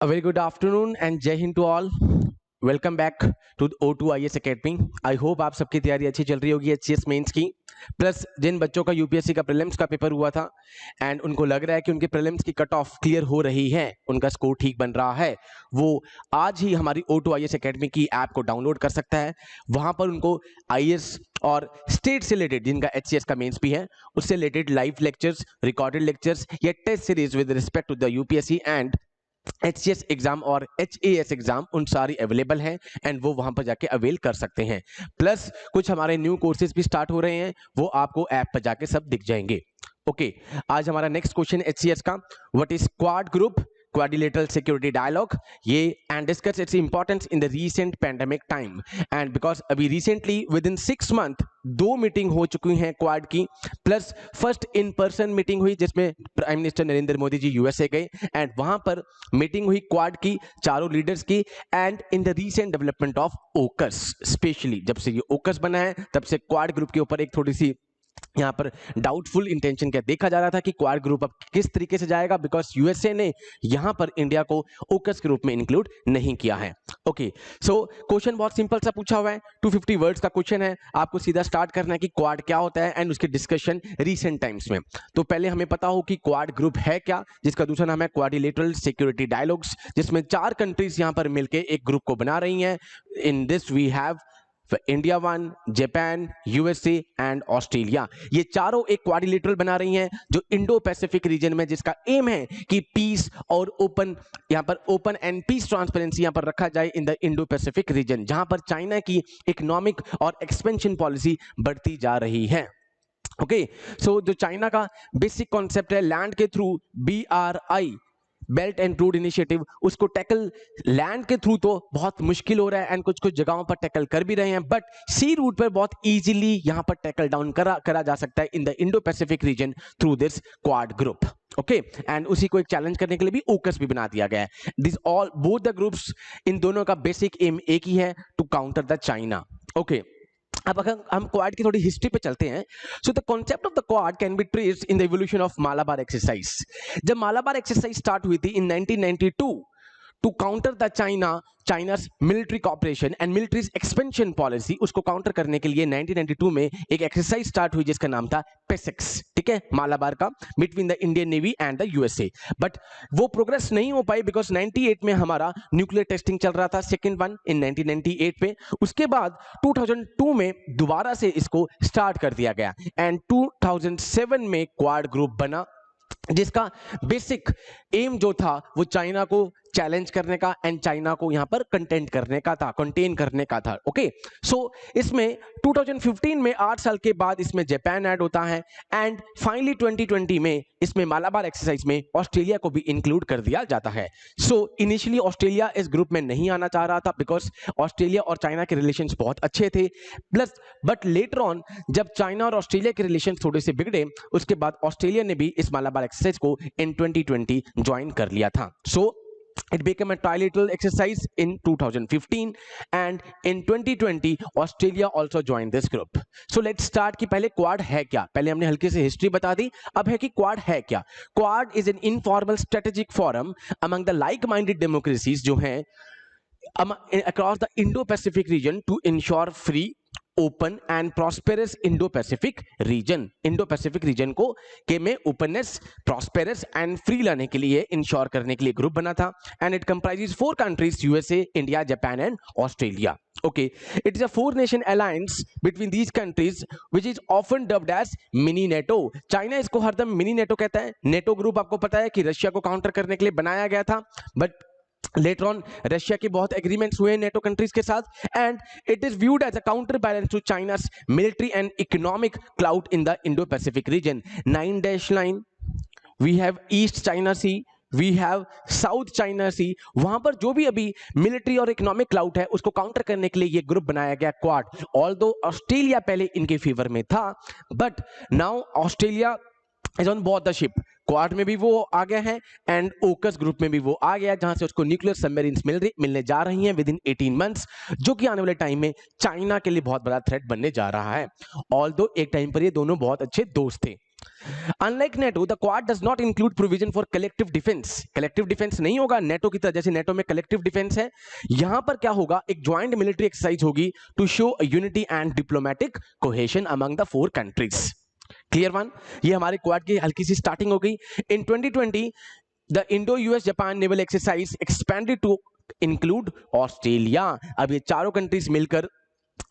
A very good afternoon and Jai Hind to all. Welcome back to O2 IAS academy. I hope आप सबकी तैयारी अच्छी चल रही होगी HCS मेंस की। प्लस जिन बच्चों का यूपीएससी का प्रीलिम्स का पेपर हुआ था एंड उनको लग रहा है कि उनके प्रीलिम्स की कट ऑफ क्लियर हो रही है, उनका स्कोर ठीक बन रहा है, वो आज ही हमारी O2 IAS एकेडमी की ऐप को डाउनलोड कर सकता है। वहां पर उनको IAS और स्टेट से रिलेटेड जिनका HCS का मेंस भी है उससे related live lectures, recorded lectures या test series with respect to the UPSC and HCS exam और HAS एग्जाम उन सारी अवेलेबल हैं एंड वो वहां पर जाके अवेल कर सकते हैं। प्लस कुछ हमारे न्यू कोर्सेज भी स्टार्ट हो रहे हैं, वो आपको ऐप पर जाके सब दिख जाएंगे। ओके, आज हमारा नेक्स्ट क्वेश्चन HCS का, what is quad group quadrilateral security dialogue ये and discuss its importance in the recent pandemic time and because अभी recently within 6 month 2 मीटिंग हो चुकी हैं क्वाड की, plus first in person meeting हुई जिसमें prime minister Narendra Modi ji USA गए and वहां पर मीटिंग हुई क्वाड की चारों लीडर्स की and in the recent development of ओकस, स्पेशली जब से ये ओकस बना है तब से क्वाड ग्रुप के ऊपर एक थोड़ी सी यहाँ पर डाउटफुल इंटेंशन क्या देखा जा रहा था कि क्वाड ग्रुप अब किस तरीके से जाएगा, बिकॉज यूएसए ने यहां पर इंडिया को ओकस ग्रुप में इंक्लूड नहीं किया है। ओके, सो क्वेश्चन बहुत सिंपल सा पूछा हुआ है, 250 वर्ड्स का क्वेश्चन है, आपको सीधा स्टार्ट करना है कि क्वाड क्या होता है एंड उसकी डिस्कशन रीसेंट टाइम्स में। तो पहले हमें पता हो कि क्वाड ग्रुप है क्या, जिसका दूसरा नाम है क्वाड्रिलेटरल सिक्योरिटी डायलॉग्स, जिसमें 4 कंट्रीज यहां पर मिलकर एक ग्रुप को बना रही हैं। In this we have India 1, Japan, USA and Australia, ये चारों एक क्वाड्रिलेटरल बना रही हैं जो इंडो पैसिफिक रीजन में, जिसका एम है कि पीस और ओपन, यहां पर ओपन एंड पीस ट्रांसपेरेंसी यहां पर रखा जाए इन द इंडो पैसिफिक रीजन, जहां पर चाइना की इकोनॉमिक और एक्सपेंशन पॉलिसी बढ़ती जा रही है। ओके, सो जो चाइना का बेसिक कॉन्सेप्ट है लैंड के through BRI, belt and road initiative, उसको टैकल लैंड के थ्रू तो बहुत मुश्किल हो रहा है एंड कुछ कुछ जगहों पर टैकल कर भी रहे हैं, बट सी रूट पर बहुत इजीली यहां पर टैकल डाउन करा जा सकता है इन the Indo Pacific reason through this quad group. Okay, and उसी को एक चैलेंज करने के लिए भी ओकस भी बना दिया गया है। This all both the groups, इन दोनों का बेसिक एम एक ही है, to counter the China. Okay, अब अगर हम क्वाड की थोड़ी हिस्ट्री पे चलते हैं, so the concept of the Quad can be traced in the evolution of Malabar exercise. जब मालाबार एक्सरसाइज स्टार्ट हुई थी in 1992 to counter the China's military cooperation and militaries expansion policy, उसको काउंटर करने के लिए 1992 में एक एक्सरसाइज स्टार्ट हुई जिसका नाम था पेसेक्स, ठीक है, मालाबार का, between the Indian navy and the USA. But वो प्रोग्रेस नहीं हो पाई बिकॉज 98 में हमारा न्यूक्लियर टेस्टिंग चल रहा था, सेकेंड वन इन 1998 में। उसके बाद 2002 में दोबारा से इसको स्टार्ट कर दिया गया एंड 2007 में क्वाड ग्रुप बना, जिसका बेसिक एम जो था वो चाइना को चैलेंज करने का एंड चाइना को यहां पर कंटेन करने का था। ओके, सो इसमें 2015 में 8 साल के बाद इसमें जापान ऐड होता है एंड फाइनली 2020 में इसमें मालाबार एक्सरसाइज में ऑस्ट्रेलिया को भी इंक्लूड कर दिया जाता है। सो इनिशियली ऑस्ट्रेलिया इस ग्रुप में नहीं आना चाह रहा था बिकॉज ऑस्ट्रेलिया और चाइना के रिलेशंस बहुत अच्छे थे, प्लस बट लेटर ऑन जब चाइना और ऑस्ट्रेलिया के रिलेशंस थोड़े से बिगड़े, उसके बाद ऑस्ट्रेलिया ने भी इस मालाबार एक्सरसाइज को इन 2020 ज्वाइन कर लिया था। सो it became a trilateral exercise in 2015 and in 2020 Australia also joined this group. So let's start कि पहले क्वाड है क्या, पहले हमने हल्की से हिस्ट्री बता दी, अब है कि क्वाड है क्या। Quad is an informal strategic forum among the like-minded democracies जो हैं across the Indo-Pacific region to ensure free, open and prosperous Indo Pacific reason. Indo Pacific reason को के में ओपननेस, प्रॉस्पेरस एंड फ्री लाने के लिए, इंश्योर करने के लिए ग्रुप बना था and it comprises 4 countries, USA, India, Japan and Australia. Okay, it is a 4-nation alliance between these countries which is often dubbed as mini NATO. China इसको हरदम मिनी नेटो कहता है। नेटो ग्रुप आपको पता है कि रशिया को counter करने के लिए बनाया गया था, बट लेटर ऑन रशिया के बहुत एग्रीमेंट्स हुए नेटो कंट्रीज के साथ and it is viewed as a counter balance to China's military and economic clout in the Indo Pacific region. 9 line, we have East China Sea, we have South China Sea, वहां पर जो भी अभी military और economic cloud है उसको counter करने के लिए ये ग्रुप बनाया गया क्वाड। ऑल्दो ऑस्ट्रेलिया पहले इनके फेवर में था, but now Australia is on both the ship. Quad में भी वो आ गया है एंड ओकस ग्रुप में भी वो आ गया, जहां से उसको न्यूक्लियर सबमरीन्स मिलने जा रही हैं विद इन 18 मंथ्स, जो कि आने वाले टाइम में चाइना के लिए बहुत बड़ा थ्रेट बनने जा रहा है। ऑल्दो एक टाइम पर ये दोनों बहुत अच्छे दोस्त थे। Unlike NATO the quad does not include provision for collective defence. Collective defence नहीं होगा नेटो की तरह, जैसे नेटो में कलेक्टिव डिफेंस है, यहां पर क्या होगा, एक ज्वाइंट मिलिट्री एक्सरसाइज होगी to show unity and diplomatic cohesion among the 4 countries. Clear one, ये हमारे क्वाड की हल्की सी स्टार्टिंग हो गई। In 2020 the Indo US Japan naval exercise expanded to include Australia. अब ये चारों कंट्रीज मिलकर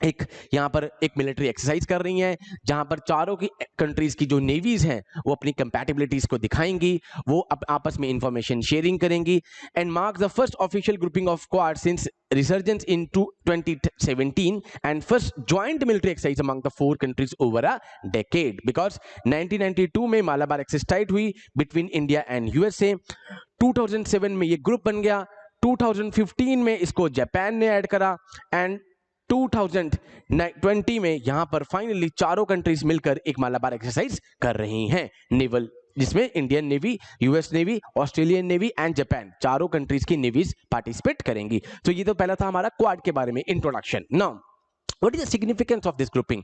एक यहां पर एक मिलिट्री एक्सरसाइज कर रही हैं, जहां पर चारों की कंट्रीज की जो नेवीज हैं वो अपनी कंपैटिबिलिटीज को दिखाएंगी, वो आपस में इंफॉर्मेशन शेयरिंग करेंगी, and mark the first official grouping of quad since resurgence in 2017 and first joint military exercise among the 4 countries over a decade, because 1992 में मालाबार एक्सरसाइज हुई बिटवीन इंडिया एंड यूएसए, 2007 में ये ग्रुप बन गया, 2015 में इसको Japan ने ऐड करा, एंड 2020 में यहां पर फाइनली चारों कंट्रीज मिलकर एक मालाबार एक्सरसाइज कर रही हैं नेवल, जिसमें Indian navy, US navy, Australian navy and Japan, चारों कंट्रीज की नेवीज पार्टिसिपेट करेंगी। तो ये तो पहला था हमारा क्वाड के बारे में introduction. Now what is the significance of this grouping.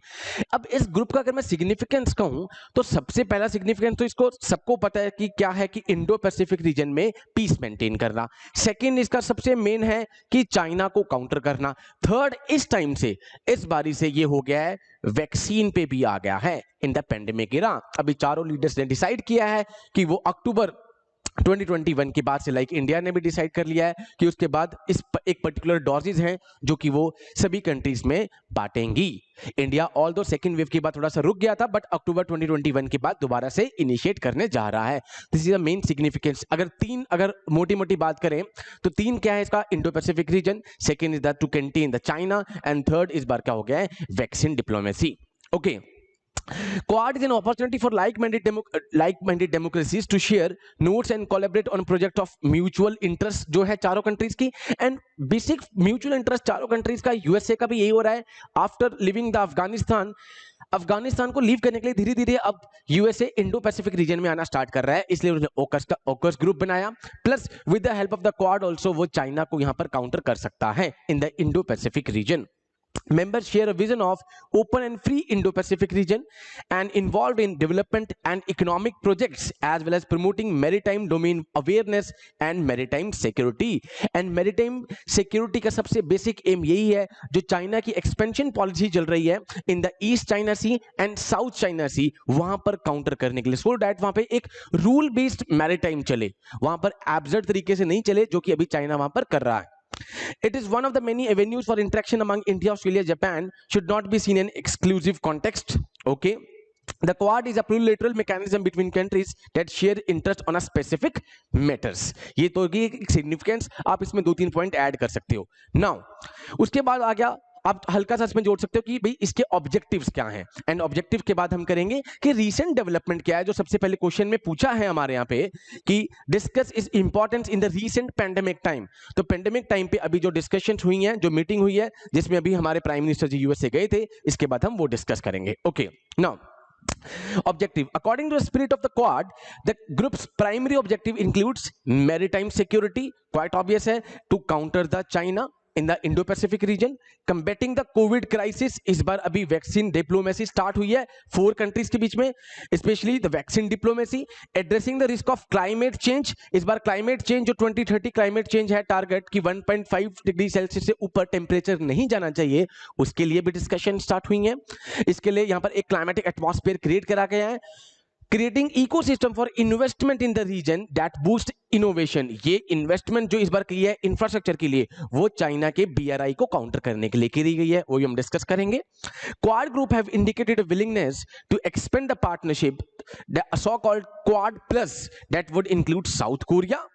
अब इस ग्रुप का अगर मैं सिग्निफिकेंस कहूं तो सबसे पहला सिग्निफिकेंस तो इसको सबको पता है कि क्या है, कि इंडो पैसिफिक रीजन में पीस मेंटेन करना। सेकंड इसका सबसे मेन है कि चाइना को काउंटर करना। थर्ड इस टाइम से, इस बारी से ये हो गया है वैक्सीन पे भी आ गया है इन द पेंडेमिक एरा। अभी चारों लीडर्स ने डिसाइड किया है कि वो अक्टूबर 2021 के बाद से, लाइक इंडिया ने भी डिसाइड कर लिया है कि उसके बाद इस एक पर्टिकुलर डोजेज हैं जो कि वो सभी कंट्रीज में बांटेंगी। इंडिया ऑल दो सेकेंड वेव के बाद थोड़ा सा रुक गया था, बट अक्टूबर 2021 के बाद दोबारा से इनिशिएट करने जा रहा है। This is the main significance. अगर मोटी मोटी बात करें तो 3 क्या है इसका, Indo Pacific reason, second is the two contain the China, and third इस बार क्या हो गया है, vaccine diplomacy. Okay, Quad is an opportunity for like-minded democracies to share notes and collaborate on project of mutual interest जो है चारों countries की, and basic mutual interest चारों कंट्रीज का, यूएसए का भी यही हो रहा है। आफ्टर लिविंग द अफगानिस्तान को लीव करने के लिए धीरे धीरे अब यूएसए इंडो पैसिफिक रीजन में आना स्टार्ट कर रहा है, इसलिए उन्होंने ओकस ग्रुप बनाया। Plus with the help of the quad also वो चाइना को यहां पर काउंटर कर सकता है इन the Indo Pacific reason. Members share a vision of open and free Indo-Pacific region and involved in development and economic projects as well as promoting maritime domain awareness and maritime security. And maritime security का सबसे basic aim यही है, जो China की expansion policy चल रही है in the East China Sea and South China Sea, वहां पर counter करने के लिए, so that वहां पे एक rule based maritime चले, वहां पर absurd तरीके से नहीं चले जो कि अभी चाइना वहां पर कर रहा है। It is one of the many avenues for interaction among India, Australia, Japan, should not be seen in exclusive context. Okay. The Quad is a plurilateral mechanism between countries that share interest on a specific matters. ये तो एक significance, आप इसमें 2-3 point add कर सकते हो। Now, उसके बाद आ गया, आप हल्का सा इसमें जोड़ सकते हो कि भाई इसके ऑब्जेक्टिव्स क्या हैं, एंड ऑब्जेक्टिव के बाद हम करेंगे कि रीसेंट डेवलपमेंट क्या है, जो सबसे पहले क्वेश्चन में पूछा है हमारे यहाँ पे कि discuss is importance in the recent pandemic time. तो पैंडेमिक टाइम पे अभी जो डिस्कशन हुई हैं, जो मीटिंग हुई है जिसमें अभी हमारे प्राइम मिनिस्टर जी यूएस से गए थे, इसके बाद हम वो डिस्कस करेंगे। Okay, now objective according to the spirit of the Quad, the group's primary objective includes maritime security, quite obvious है, to counter the China in the Indo-Pacific region, combating the COVID crisis। इस बार अभी vaccine diplomacy start हुई है 4 countries के बीच में, specially the vaccine diplomacy, addressing the risk of climate change. इस बार climate change जो 2030 climate change है टारगेट कि 1.5 डिग्री सेल्सियस से ऊपर टेम्परेचर नहीं जाना चाहिए, उसके लिए भी डिस्कशन स्टार्ट हुई है। इसके लिए यहाँ पर एक क्लाइमेटिक एटमॉस्फेयर क्रिएट करा गया है। Creating ecosystem for investment in the region that boost innovation. ये इन्वेस्टमेंट जो इस बार की है इंफ्रास्ट्रक्चर के लिए, वो चाइना के बीआरआई को काउंटर करने के लिए की गई है, वो हम डिस्कस करेंगे। Quad group have indicated willingness to expand the partnership, the so called Quad plus, that would include South Korea,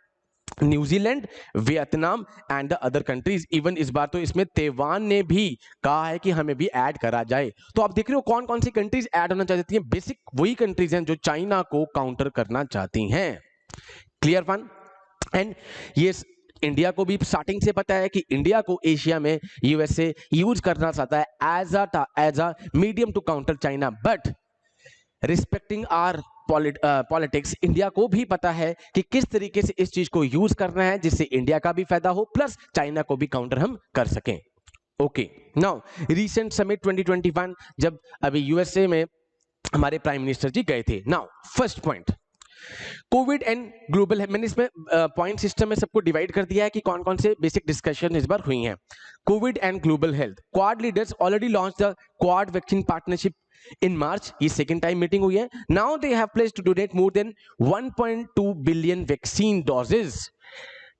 New Zealand, Vietnam and the other countries. Even इस बार तो इसमें ताइवान ने भी कहा है कि हमें भी ऐड करा जाए। तो आप देख रहे हो कौन कौन सी कंट्रीज ऐड होना चाहती हैं, बेसिक वही कंट्रीज हैं जो चाइना को काउंटर करना चाहती हैं। Clear one. एंड ये इंडिया को भी स्टार्टिंग से पता है कि इंडिया को एशिया में यूएसए यूज करना चाहता है as a medium to counter China, but respecting our politics, India को भी पता है कि किस तरीके से इस चीज को यूज करना है जिससे इंडिया का भी फायदा हो, प्लस चाइना को भी काउंटर हम कर सकें। ओके, नाउ रीसेंट समिट 2021, जब अभी यूएसए में हमारे प्राइम मिनिस्टर जी गए थे। Now first point, Covid and global, मैंने इसमें पॉइंट सिस्टम में सबको डिवाइड कर दिया है कि कौन कौन से बेसिक डिस्कशन इस बार हुई हैं। Covid and global health, Quad leaders already launch the Quad vaccine partnership in March, ये सेकेंड टाइम मीटिंग हुई है। Now they have placed to donate more than 1.2 billion vaccine doses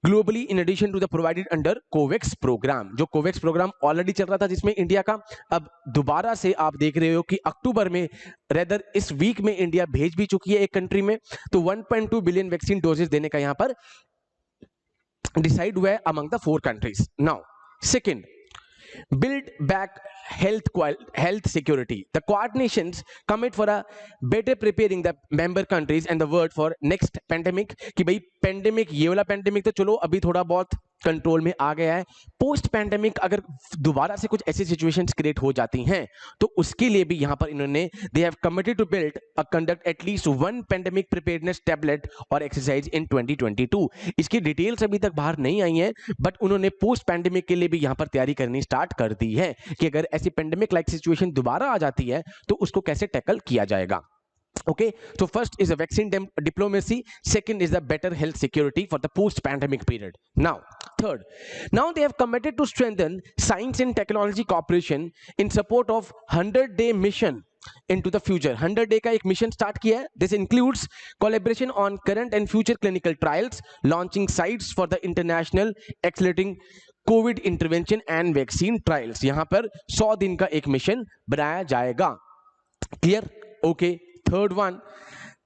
globally in addition to the provided under Covax program. जो Covax program already चल रहा था जिसमें India का, अब दोबारा से आप देख रहे हो कि अक्टूबर में, रेदर इस वीक में इंडिया भेज भी चुकी है एक कंट्री में, तो 1.2 बिलियन वैक्सीन डोजेस देने का यहां पर डिसाइड हुआ है among the 4 countries. Now second, build back health security. The Quad nations commit for a better preparing the member countries and the world for next pandemic, कि भाई पेंडेमिक, ये वाला पेंडेमिक तो चलो अभी थोड़ा बहुत कंट्रोल में आ गया है, पोस्ट पेंडेमिक अगर दोबारा से कुछ ऐसी सिचुएशंस क्रिएट हो जाती हैं तो उसके लिए भी यहां पर इन्होंने they have committed to build a conduct at least 1 pandemic preparedness tablet और एक्सरसाइज इन 2022। इसकी डिटेल्स अभी तक बाहर नहीं आई हैं, बट उन्होंने पोस्ट पेंडेमिक के लिए भी यहां पर तैयारी करनी स्टार्ट कर दी है कि अगर ऐसी पेंडेमिक लाइक सिचुएशन दोबारा आ जाती है तो उसको कैसे टैकल किया जाएगा। Okay, so first is a vaccine diplomacy, second is the better health security for the post pandemic period. Now third, now they have committed to strengthen science and technology cooperation in support of 100-day mission into the future. 100 day का एक mission start किया है। This includes collaboration on current and future clinical trials, launching sites for the international accelerating covid intervention and vaccine trials. यहां पर 100 दिन का एक mission बनाया जाएगा। Clear? Okay. Third one,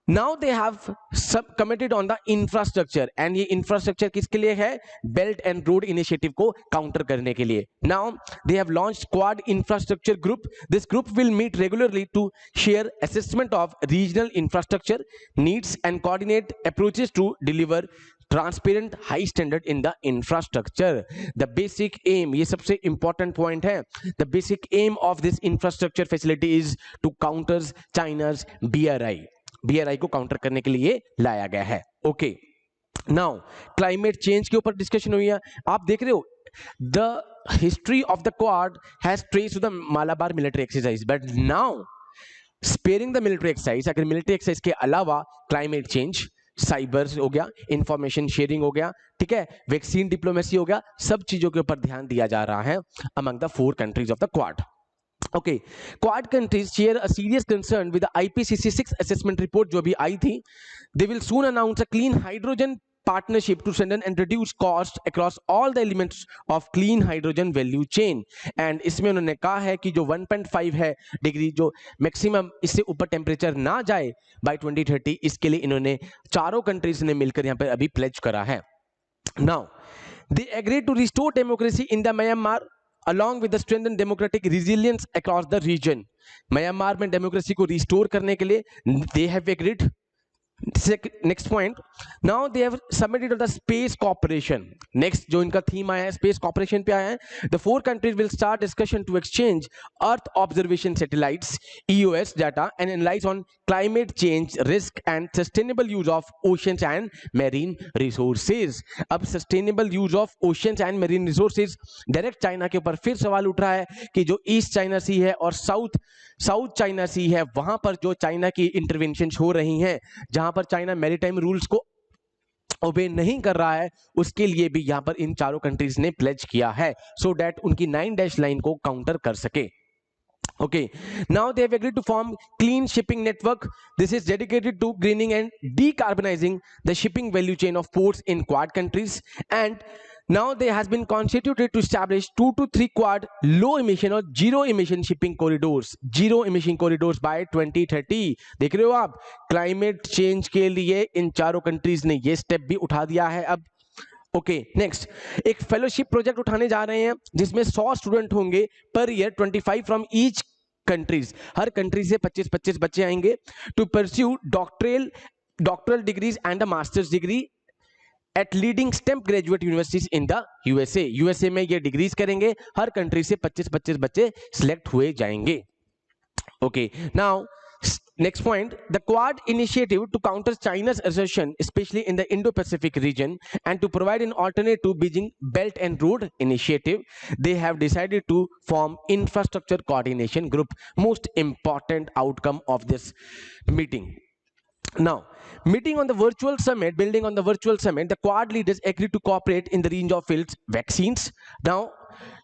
now they have सब committed on the infrastructure, and ये infrastructure किसके लिए है? बेल्ट एंड रोड इनिशिएटिव को काउंटर करने के लिए। Now they have launched Quad infrastructure group. This group will meet regularly to share assessment of regional infrastructure needs and coordinate approaches to deliver transparent high standard in the infrastructure. The basic aim, ये सबसे important point है, the basic aim of this infrastructure facility is to counter China's BRI को counter करने के लिए लाया गया है। ओके, नाउ क्लाइमेट चेंज के ऊपर डिस्कशन हुई है। आप देख रहे हो the history of the quad has traced to the Malabar military exercise, but now sparing the military exercise, अगर मिलिट्री एक्सरसाइज के अलावा क्लाइमेट चेंज, साइबर हो गया, इंफॉर्मेशन शेयरिंग हो गया, ठीक है, वैक्सीन डिप्लोमेसी हो गया, सब चीजों के ऊपर ध्यान दिया जा रहा है among the 4 countries of the quad. Okay, Quad countries share a serious concern with the IPCC 6 assessment report जो भी आई थी। They will soon announce a clean hydrogen partnership to strengthen and reduce cost across all the elements of clean hydrogen value chain। And इसमें उन्होंने कहा है कि जो 1.5 है डिग्री जो मैक्सिमम, इससे ऊपर टेम्परेचर ना जाए by 2030, इसके लिए इन्होंने चारों कंट्रीज ने मिलकर यहाँ पर अभी प्लेज करा है। Now they agreed to restore democracy in the Myanmar along with the strengthened democratic resilience across the region। Myanmar में डेमोक्रेसी को रिस्टोर करने के लिए they have agreed। Next point, now they have submitted the space corporation. Next जो इनका theme आया है space corporation पे आया है। The 4 countries will start discussion to exchange earth observation satellites EOS data and analyse on climate change risk and sustainable use of oceans and marine resources. अब sustainable use of oceans and marine resources, direct China के ऊपर फिर सवाल उठ रहा है कि जो ईस्ट चाइना सी है और साउथ चाइना सी है, वहां पर जो चाइना की इंटरवेंशन हो रही हैं, जहां पर चाइना मैरीटाइम रूल्स को ओबे नहीं कर रहा है, उसके लिए भी यहां पर इन चारों कंट्रीज ने प्लेज किया है सो दैट उनकी 9 डैश लाइन को काउंटर कर सके। Okay, now they have agreed to form clean shipping network. This is dedicated to greening and decarbonizing the shipping value chain of ports in Quad countries. And now there has been constituted to establish 2 to 3 Quad low emission or zero emission shipping corridors, zero emission corridors by 2030। देख रहे हो आप, climate change के लिए इन चारों countries ने ये step भी उठा दिया है अब। ओके, नेक्स्ट, एक फेलोशिप प्रोजेक्ट उठाने जा रहे हैं जिसमें 100 स्टूडेंट होंगे per year, 25 from each countries, हर कंट्री से 25-25 बच्चे आएंगे to pursue doctoral degrees and a masters degree at leading STEM graduate universities in the USA में ये डिग्रीज करेंगे। हर कंट्री से 25-25 बच्चे सिलेक्ट हुए जाएंगे। Okay, now Next point, the Quad initiative to counter China's assertion, especially in the Indo-Pacific region, and to provide an alternate to Beijing Belt and Road Initiative, they have decided to form infrastructure coordination group. Most important outcome of this meeting. Now, meeting on the virtual summit, building on the virtual summit, the Quad leaders agreed to cooperate in the range of fields: vaccines. Now,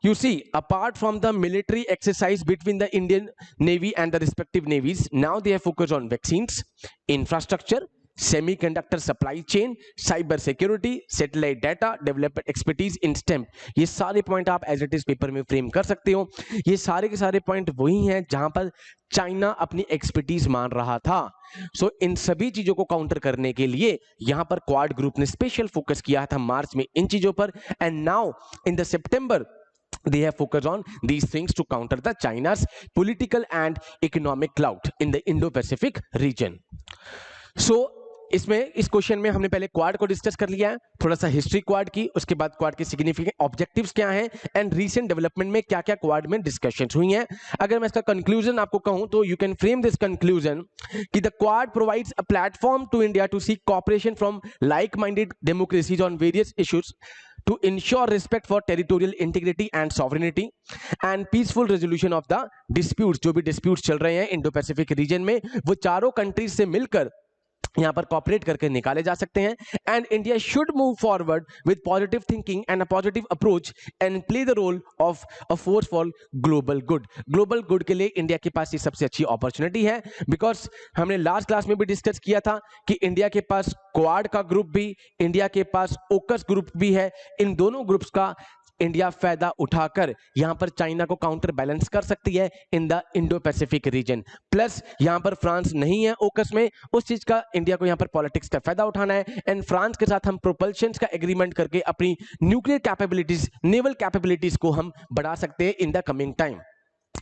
you see, apart from the military exercise between the Indian Navy and the respective navies, now they have focused on vaccines, infrastructure, semiconductor supply chain, cyber security, satellite data, development expertise in STEM. ये सारे point आप as it is paper में frame कर सकते हो. ये सारे के सारे पॉइंट वही हैं जहां पर चाइना अपनी एक्सपर्टीज मान रहा था. सो इन सभी चीजों को काउंटर करने के लिए यहां पर क्वाड ग्रुप ने स्पेशल फोकस किया था मार्च में इन चीजों पर. And now in the September they have focused on these things to counter the China's political and economic clout in the Indo-Pacific region. So इसमें इस क्वेश्चन में हमने पहले क्वाड को डिस्कस कर लिया है, थोड़ा सा हिस्ट्री क्वाड की, उसके बाद क्वाड के सिग्निफिकेंट ऑब्जेक्टिव्स क्या हैं एंड रीसेंट डेवलपमेंट में क्या क्या क्वाड में डिस्कशंस हुई हैं. अगर मैं इसका कंक्लूजन आपको कहूं तो you can frame this conclusion कि the Quad provides a platform to India to seek cooperation from like minded democracies on various issues to ensure respect for territorial integrity and sovereignty and peaceful resolution of the disputes. जो भी disputes चल रहे हैं Indo Pacific reason में, वो चारों countries से मिलकर यहां पर कॉपरेट करके निकाले जा सकते हैं. And India should move forward with positive thinking and a positive approach and play the role of a force for global good. Global good के लिए इंडिया के पास ये सबसे अच्छी अपॉर्चुनिटी है, बिकॉज हमने लास्ट क्लास में भी डिस्कस किया था कि इंडिया के पास क्वाड का ग्रुप भी, इंडिया के पास ओकस ग्रुप भी है. इन दोनों ग्रुप्स का इंडिया फायदा उठाकर यहां पर चाइना को काउंटर बैलेंस कर सकती है इन the Indo Pacific reason. Plus यहां पर फ्रांस नहीं है ओकस में, उस चीज का इंडिया को यहां पर पॉलिटिक्स का फायदा उठाना है. एंड फ्रांस के साथ हम प्रोपल्शन का एग्रीमेंट करके अपनी न्यूक्लियर कैपेबिलिटीज, नेवल कैपेबिलिटीज को हम बढ़ा सकते हैं in the coming time.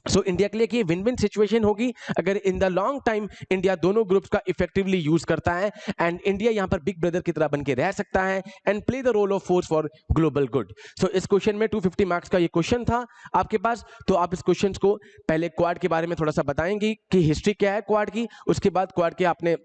So India के लिए कि विन विन सिचुएशन होगी अगर in the long time India दोनों ग्रुप्स का इफेक्टिवली यूज करता है. एंड इंडिया यहां पर बिग ब्रदर की तरह बन के रह सकता है and play the role of force for global good. So इस क्वेश्चन में 250 मार्क्स का ये क्वेश्चन था आपके पास. तो आप इस क्वेश्चन को पहले क्वाड के बारे में थोड़ा सा बताएंगे कि हिस्ट्री क्या है क्वाड की, उसके बाद क्वाड के आपने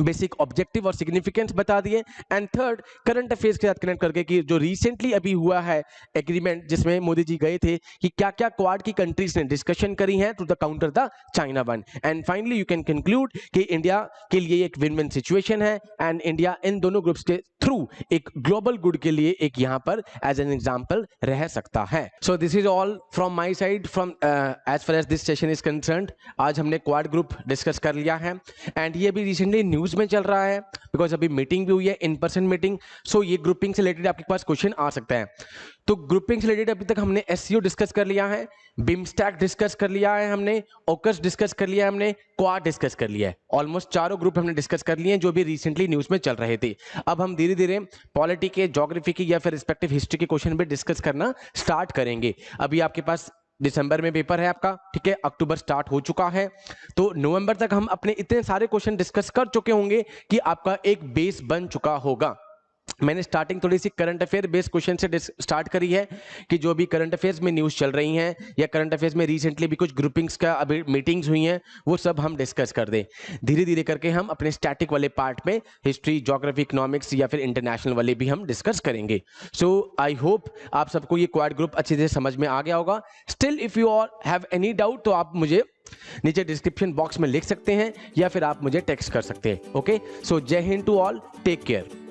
बेसिक ऑब्जेक्टिव और सिग्निफिकेंस बता दिए, एंड थर्ड करंट अफेयर्स के साथ कनेक्ट करके कि जो रिसेंटली अभी हुआ है एग्रीमेंट जिसमें मोदी जी गए थे कि क्या क्या क्वाड की कंट्रीज ने डिस्कशन करी है to the counter the China one. And finally you can conclude कि इंडिया के लिए एक विन विन सिचुएशन है एंड इंडिया इन दोनों ग्रुप्स के थ्रू एक ग्लोबल गुड के लिए एक यहां पर एज एन एग्जाम्पल रह सकता है. So this is all from my side from as far as this session is concerned. आज हमने क्वाड ग्रुप डिस्कस कर लिया है एंड ये भी रिसेंटली न्यूज में चल रहा है बिकॉज अभी मीटिंग भी हुई है, इन पर्सन मीटिंग. सो ये ग्रुपिंग से रिलेटेड आपके पास क्वेश्चन आ सकता है. तो ग्रुपिंग से रिलेटेड अभी तक हमने एससीओ डिस्कस कर लिया है, बिमस्टैक डिस्कस कर लिया है हमने, ओकस डिस्कस कर लिया है हमने, क्वाड डिस्कस कर लिया है. ऑलमोस्ट चारों ग्रुप हमने डिस्कस कर लिए हैं जो भी रिसेंटली न्यूज में चल रहे थे. अब हम धीरे धीरे पॉलिटी के, ज्योग्राफी की या फिर रिस्पेक्टिव हिस्ट्री के क्वेश्चन पे डिस्कस करना स्टार्ट करेंगे. अभी आपके पास दिसंबर में पेपर है आपका, ठीक है, अक्टूबर स्टार्ट हो चुका है, तो नवंबर तक हम अपने इतने सारे क्वेश्चन डिस्कस कर चुके होंगे कि आपका एक बेस बन चुका होगा. मैंने स्टार्टिंग थोड़ी सी करंट अफेयर बेस्ड क्वेश्चन से स्टार्ट करी है कि जो भी करंट अफेयर्स में न्यूज़ चल रही हैं या करंट अफेयर्स में रिसेंटली भी कुछ ग्रुपिंग्स का अभी मीटिंग्स हुई हैं वो सब हम डिस्कस कर दें. धीरे धीरे करके हम अपने स्टैटिक वाले पार्ट में हिस्ट्री, ज्योग्राफी, इकोनॉमिक्स या फिर इंटरनेशनल वाले भी हम डिस्कस करेंगे. सो आई होप आप सबको ये क्वाड ग्रुप अच्छी तरह समझ में आ गया होगा. Still if you all have any doubt तो आप मुझे नीचे डिस्क्रिप्शन बॉक्स में लिख सकते हैं या फिर आप मुझे टेक्स्ट कर सकते हैं. ओके, सो जय हिंद टू ऑल, टेक केयर.